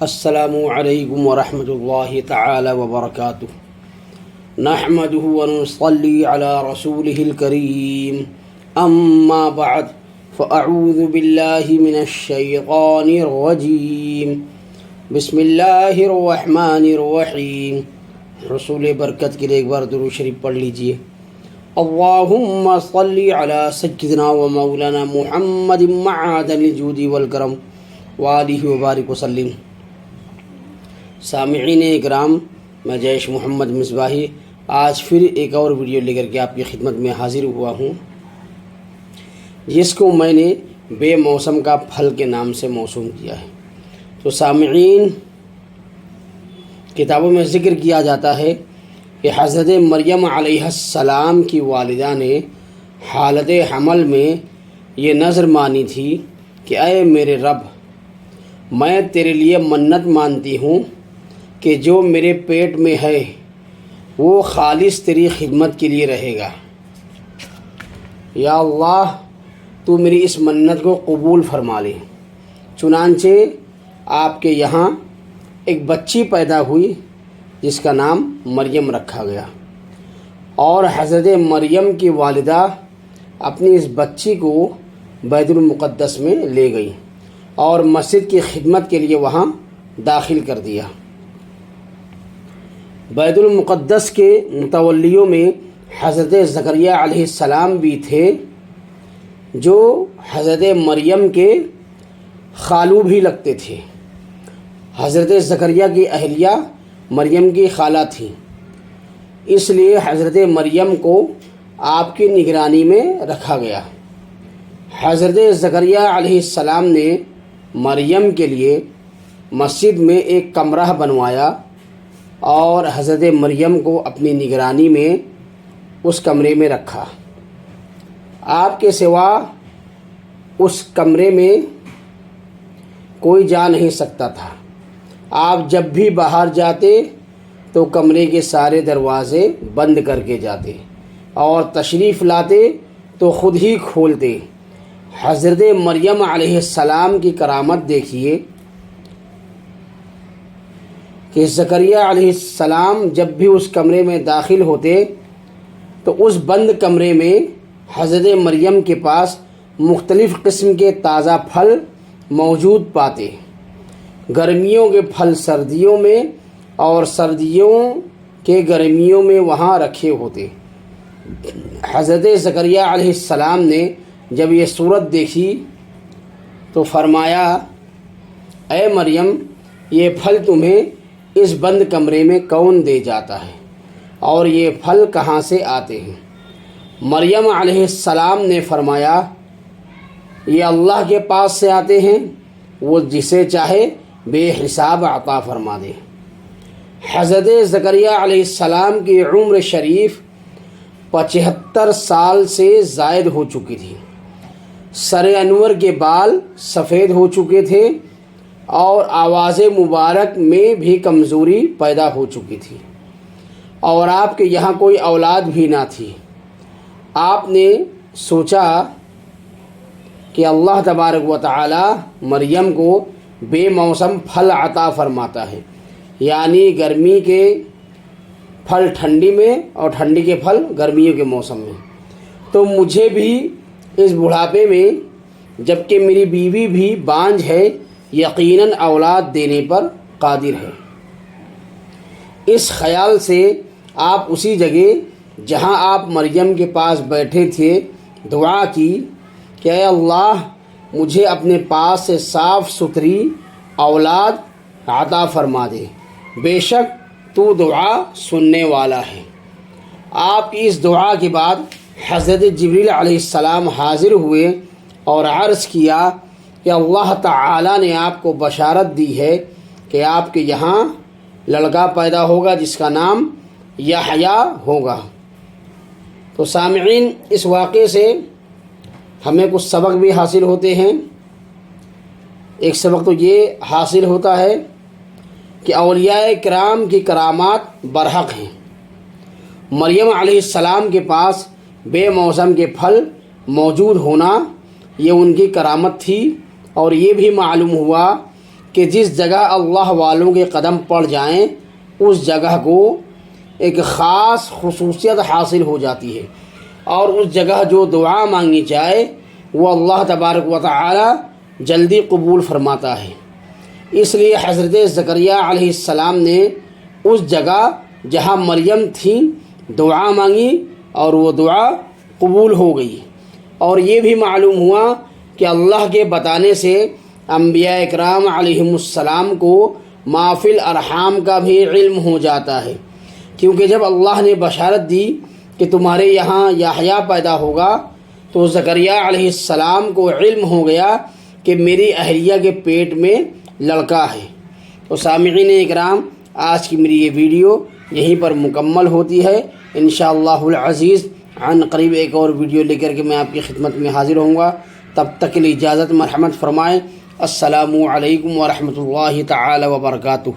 السلام علیکم ورحمۃ اللہ تعالی وبرکاتہ نحمده ونصلی علی رسوله الکریم اما بعد فاعوذ باللہ من الشیطان الرجیم بسم اللہ الرحمن الرحیم۔ رسول برکت کے لیے ایک بار درود شریف پڑھ لیجئے۔ اللہم صلی علی سیدنا و مولانا محمد معدن الجود والکرم وآلہ وبارک وسلم۔ سامعین اکرام، میں جیش محمد مصباحی آج پھر ایک اور ویڈیو لے کر کے آپ کی خدمت میں حاضر ہوا ہوں، جس کو میں نے بے موسم کا پھل کے نام سے موسوم کیا ہے۔ تو سامعین، کتابوں میں ذکر کیا جاتا ہے کہ حضرت مریم علیہ السلام کی والدہ نے حالت حمل میں یہ نذر مانی تھی کہ اے میرے رب، میں تیرے لیے منت مانتی ہوں کہ جو میرے پیٹ میں ہے وہ خالص تیری خدمت کے لیے رہے گا۔ یا اللہ، تو میری اس منت کو قبول فرما لے۔ چنانچہ آپ کے یہاں ایک بچی پیدا ہوئی جس کا نام مریم رکھا گیا، اور حضرت مریم کی والدہ اپنی اس بچی کو بیت المقدس میں لے گئی اور مسجد کی خدمت کے لیے وہاں داخل کر دیا۔ بیت المقدس کے متولیوں میں حضرت زکریا علیہ السلام بھی تھے، جو حضرت مریم کے خالو بھی لگتے تھے۔ حضرت زکریا کی اہلیہ مریم کی خالہ تھی، اس لیے حضرت مریم کو آپ کی نگرانی میں رکھا گیا۔ حضرت زکریا علیہ السلام نے مریم کے لیے مسجد میں ایک کمرہ بنوایا اور حضرت مریم کو اپنی نگرانی میں اس کمرے میں رکھا۔ آپ کے سوا اس کمرے میں کوئی جا نہیں سکتا تھا۔ آپ جب بھی باہر جاتے تو کمرے کے سارے دروازے بند کر کے جاتے، اور تشریف لاتے تو خود ہی کھولتے۔ حضرت مریم علیہ السلام کی کرامت دیکھیے کہ زکریا علیہ السلام جب بھی اس کمرے میں داخل ہوتے تو اس بند کمرے میں حضرت مریم کے پاس مختلف قسم کے تازہ پھل موجود پاتے۔ گرمیوں کے پھل سردیوں میں اور سردیوں کے گرمیوں میں وہاں رکھے ہوتے۔ حضرت زکریا علیہ السلام نے جب یہ صورت دیکھی تو فرمایا، اے مریم، یہ پھل تمہیں اس بند کمرے میں کون دے جاتا ہے، اور یہ پھل کہاں سے آتے ہیں؟ مریم علیہ السلام نے فرمایا، یہ اللہ کے پاس سے آتے ہیں، وہ جسے چاہے بے حساب عطا فرما دے۔ حضرت زکریا علیہ السلام کی عمر شریف 75 سال سے زائد ہو چکی تھی۔ سر انور کے بال سفید ہو چکے تھے اور آواز مبارک میں بھی کمزوری پیدا ہو چکی تھی، اور آپ کے یہاں کوئی اولاد بھی نہ تھی۔ آپ نے سوچا کہ اللہ تبارک و تعالی مریم کو بے موسم پھل عطا فرماتا ہے، یعنی گرمی کے پھل ٹھنڈی میں اور ٹھنڈی کے پھل گرمیوں کے موسم میں، تو مجھے بھی اس بڑھاپے میں، جبکہ میری بیوی بھی بانجھ ہے، یقیناً اولاد دینے پر قادر ہے۔ اس خیال سے آپ اسی جگہ جہاں آپ مریم کے پاس بیٹھے تھے دعا کی کہ اے اللہ، مجھے اپنے پاس سے صاف ستھری اولاد عطا فرما دے، بے شک تو دعا سننے والا ہے۔ آپ کی اس دعا کے بعد حضرت جبریل علیہ السلام حاضر ہوئے اور عرض کیا کہ اللہ تعالی نے آپ کو بشارت دی ہے کہ آپ کے یہاں لڑکا پیدا ہوگا جس کا نام یحییٰ ہوگا۔ تو سامعین، اس واقعے سے ہمیں کچھ سبق بھی حاصل ہوتے ہیں۔ ایک سبق تو یہ حاصل ہوتا ہے کہ اولیاء کرام کی کرامات برحق ہیں۔ مریم علیہ السلام کے پاس بے موسم کے پھل موجود ہونا یہ ان کی کرامت تھی، اور یہ بھی معلوم ہوا کہ جس جگہ اللہ والوں کے قدم پڑ جائیں اس جگہ کو ایک خاص خصوصیت حاصل ہو جاتی ہے، اور اس جگہ جو دعا مانگی جائے وہ اللہ تبارک و تعالی جلدی قبول فرماتا ہے۔ اس لیے حضرت زکریا علیہ السلام نے اس جگہ جہاں مریم تھی دعا مانگی اور وہ دعا قبول ہو گئی۔ اور یہ بھی معلوم ہوا کہ اللہ کے بتانے سے انبیاء اکرام علیہم السلام کو ما فی الارحام کا بھی علم ہو جاتا ہے، کیونکہ جب اللہ نے بشارت دی کہ تمہارے یہاں یحییٰ پیدا ہوگا تو زکریا علیہ السلام کو علم ہو گیا کہ میری اہلیہ کے پیٹ میں لڑکا ہے۔ تو سامعین اکرام، آج کی میری یہ ویڈیو یہیں پر مکمل ہوتی ہے۔ انشاءاللہ العزیز عن قریب ایک اور ویڈیو لے کر کے میں آپ کی خدمت میں حاضر ہوں گا۔ تب تک کے لیے اجازت مرحمت فرمائیں۔ السلام علیکم ورحمۃ اللہ تعالی وبرکاتہ۔